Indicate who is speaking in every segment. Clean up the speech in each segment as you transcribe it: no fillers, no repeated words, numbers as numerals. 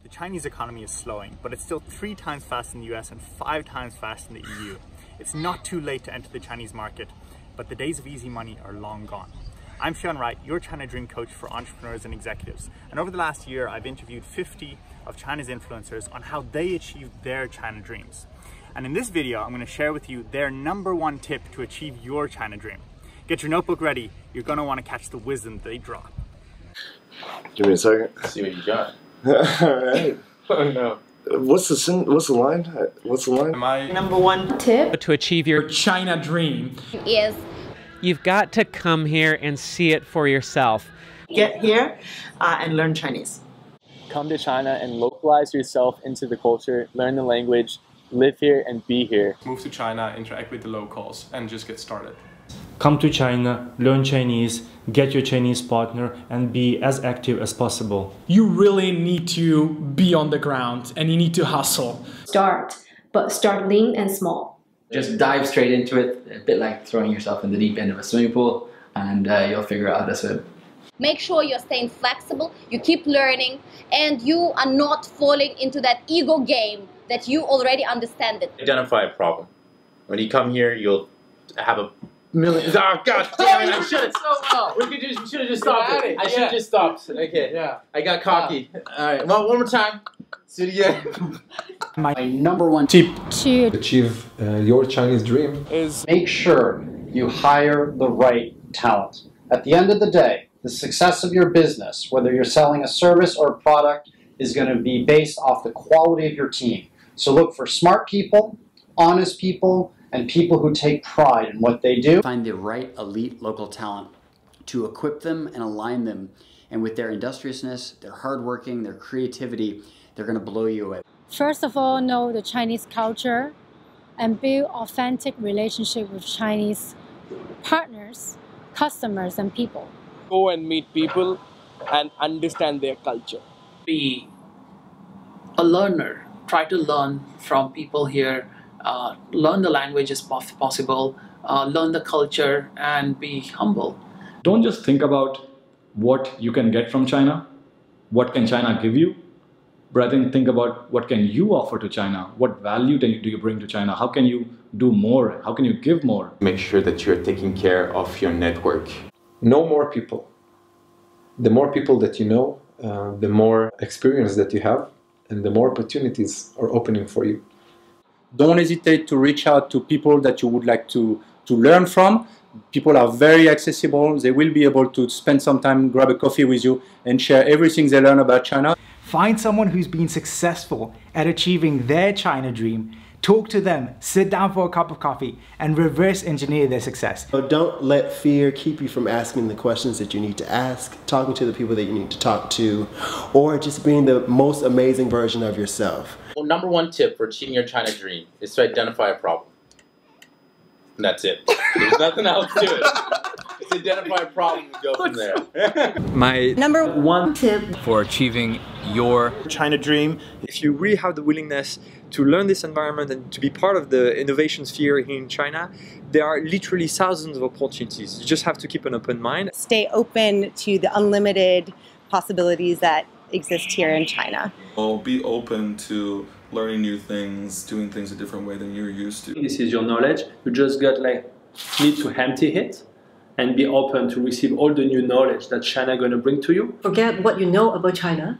Speaker 1: The Chinese economy is slowing, but it's still 3 times faster in the US and 5 times faster in the EU. It's not too late to enter the Chinese market, but the days of easy money are long gone. I'm Fionn Wright, your China Dream Coach for entrepreneurs and executives. And over the last year, I've interviewed 50 of China's influencers on how they achieved their China dreams. And in this video, I'm going to share with you their #1 tip to achieve your China dream. Get your notebook ready. You're going to want to catch the wisdom they drop.
Speaker 2: Give me a second.
Speaker 3: Let's see what you got.
Speaker 2: Alright.
Speaker 3: Oh no.
Speaker 2: What's the line? What's the line?
Speaker 3: My
Speaker 4: #1 tip
Speaker 5: to achieve your
Speaker 4: China dream
Speaker 6: is
Speaker 5: you've got to come here and see it for yourself.
Speaker 4: get here and learn Chinese.
Speaker 7: Come to China and localize yourself into the culture, learn the language, live here and be here.
Speaker 8: Move to China, interact with the locals, and just get started.
Speaker 9: Come to China, learn Chinese, get your Chinese partner, and be as active as possible.
Speaker 4: You really need to be on the ground and you need to hustle.
Speaker 10: But start lean and small.
Speaker 11: Just dive straight into it, a bit like throwing yourself in the deep end of a swimming pool, and you'll figure out how to swim.
Speaker 6: make sure you're staying flexible, you keep learning, and you are not falling into that ego game that you already understand it.
Speaker 3: Identify a problem. When you come here, you'll have a million. Oh god damn it! I should have so well. We should have just stopped it. I should have just stopped. Okay. Yeah. I got cocky. All right. Well, one more time. See it again.
Speaker 12: My #1 tip
Speaker 13: to achieve your Chinese dream
Speaker 12: is make sure you hire the right talent. At the end of the day, the success of your business, whether you're selling a service or a product, is going to be based off the quality of your team. So look for smart people, honest people, and people who take pride in what they do.
Speaker 14: Find the right elite local talent to equip them and align them. And with their industriousness, their hardworking, their creativity, they're going to blow you away.
Speaker 13: First of all, know the Chinese culture and build authentic relationship with Chinese partners, customers, and people.
Speaker 7: Go and meet people and understand their culture.
Speaker 15: Be a learner. Try to learn from people here. Learn the language as possible. Learn the culture and be humble.
Speaker 9: Don't just think about what you can get from China, what can China give you, but I think about what can you offer to China, what value do you bring to China, how can you do more, how can you give more.
Speaker 3: Make sure that you're taking care of your network.
Speaker 13: Know more people. The more people that you know, the more experience that you have, and the more opportunities are opening for you.
Speaker 16: Don't hesitate to reach out to people that you would like to learn from. People are very accessible. They will be able to spend some time, grab a coffee with you, and share everything they learn about China.
Speaker 17: Find someone who's been successful at achieving their China dream. Talk to them, sit down for a cup of coffee, and reverse engineer their success.
Speaker 18: So don't let fear keep you from asking the questions that you need to ask, talking to the people that you need to talk to, or just being the most amazing version of yourself.
Speaker 3: Well, #1 tip for achieving your China dream is to identify a problem. And that's it. There's nothing else to it. Just identify a problem and go from there.
Speaker 19: My #1 tip for achieving your
Speaker 20: China dream, if you really have the willingness to learn this environment and to be part of the innovation sphere here in China, there are literally thousands of opportunities. You just have to keep an open mind.
Speaker 21: Stay open to the unlimited possibilities that exist here in China.
Speaker 22: Well, be open to learning new things, doing things a different way than you're used to.
Speaker 7: This is your knowledge. You just need to empty it and be open to receive all the new knowledge that China is going to bring to you.
Speaker 23: Forget what you know about China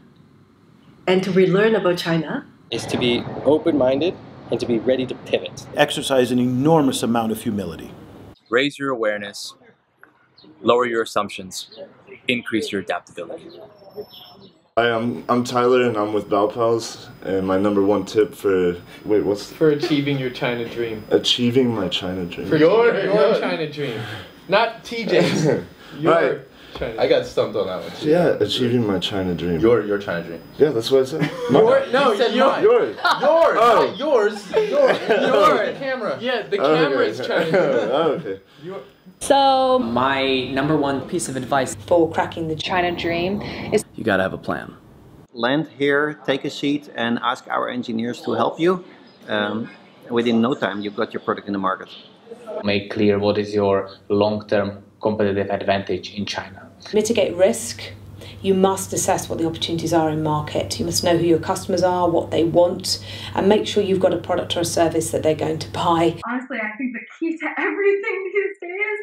Speaker 23: and to relearn about China.
Speaker 7: Is to be open-minded and to be ready to pivot.
Speaker 24: Exercise an enormous amount of humility.
Speaker 19: raise your awareness, lower your assumptions, increase your adaptability.
Speaker 2: Hi, I'm Tyler and I'm with Baopals, and my #1 tip for
Speaker 25: for achieving your China dream.
Speaker 2: Achieving my China dream.
Speaker 25: For your China dream, not TJ's.
Speaker 2: Right.
Speaker 25: China.
Speaker 3: I got stumped on that one too.
Speaker 2: Yeah, achieving my China dream.
Speaker 3: Your China dream.
Speaker 2: Yeah, that's what I said.
Speaker 25: Yours.
Speaker 2: Yours.
Speaker 25: Yours.
Speaker 2: Oh.
Speaker 25: Not yours. Yours. The camera. Yeah, the camera's China dream.
Speaker 2: Oh, okay.
Speaker 21: So
Speaker 26: my #1 piece of advice
Speaker 21: for cracking the China dream is
Speaker 26: you gotta have a plan.
Speaker 27: Land here, take a seat and ask our engineers to help you. Within no time you've got your product in the market.
Speaker 28: Make clear what is your long-term competitive advantage in China.
Speaker 10: Mitigate risk,
Speaker 1: you must assess what the opportunities are in market. You must know who your customers are, what they want, and make sure you've got a product or a service that they're going to buy.
Speaker 4: Honestly, I think the key to everything these days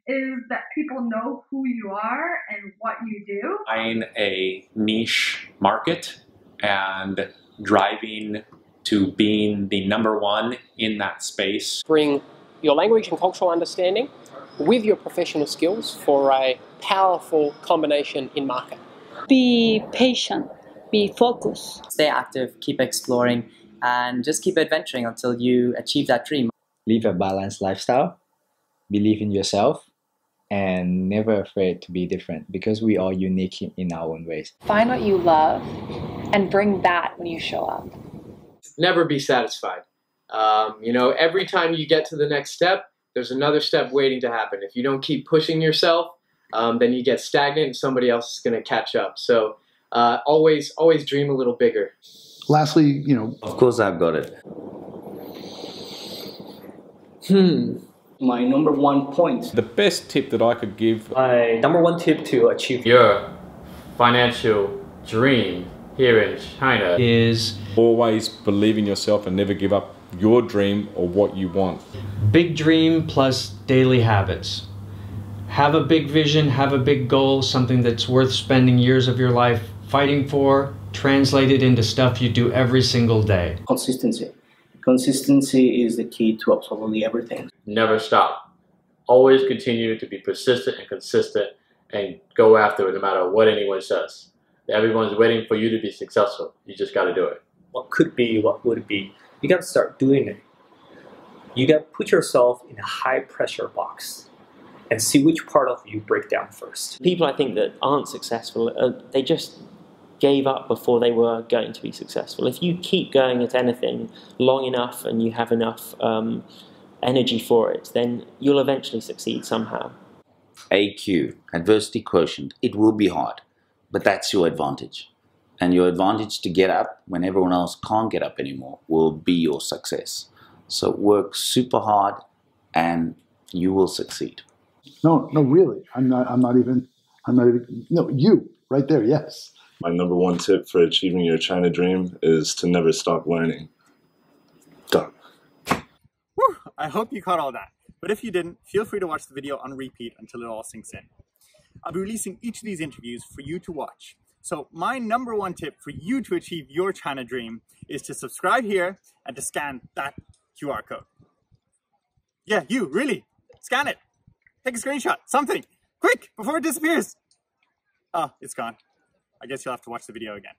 Speaker 4: is that people know who you are and what you do.
Speaker 5: Find a niche market and driving to being the #1 in that space.
Speaker 6: Bring your language and cultural understanding with your professional skills for a powerful combination in market.
Speaker 8: Be patient, be focused.
Speaker 26: Stay active, keep exploring, and just keep adventuring until you achieve that dream.
Speaker 11: Live a balanced lifestyle, believe in yourself, and never afraid to be different because we are unique in our own ways.
Speaker 12: Find what you love and bring that when you show up.
Speaker 3: Never be satisfied. You know, every time you get to the next step, there's another step waiting to happen. If you don't keep pushing yourself, then you get stagnant and somebody else is going to catch up. So always dream a little bigger.
Speaker 28: Lastly, you know.
Speaker 27: Of course I've got it.
Speaker 29: My #1 point.
Speaker 30: The best tip that I could give.
Speaker 26: My #1 tip to achieve
Speaker 31: your financial dream here in China
Speaker 30: is always believe in yourself and never give up your dream or what you want.
Speaker 32: Big dream plus daily habits. Have a big vision, have a big goal, something that's worth spending years of your life fighting for, translate it into stuff you do every single day.
Speaker 29: Consistency. Consistency is the key to absolutely everything.
Speaker 31: Never stop. Always continue to be persistent and consistent and go after it no matter what anyone says. Everyone's waiting for you to be successful. You just got to do it.
Speaker 26: What could be, what would be, you got to start doing it. You got to put yourself in a high pressure box and see which part of you break down first.
Speaker 33: People I think that aren't successful, they just gave up before they were going to be successful. If you keep going at anything long enough and you have enough energy for it, then you'll eventually succeed somehow.
Speaker 27: AQ, adversity quotient, it will be hard, but that's your advantage. And your advantage to get up when everyone else can't get up anymore will be your success. So work super hard and you will succeed.
Speaker 28: No, really. I'm not even, no, you, right there, yes.
Speaker 2: My #1 tip for achieving your China dream is to never stop learning. Done.
Speaker 34: Whew, I hope you caught all that. But if you didn't, feel free to watch the video on repeat until it all sinks in. I'll be releasing each of these interviews for you to watch. So my #1 tip for you to achieve your China dream is to subscribe here and to scan that QR code. Yeah, you, really. Scan it. Take a screenshot. Something. Quick, before it disappears. Oh, it's gone. I guess you'll have to watch the video again.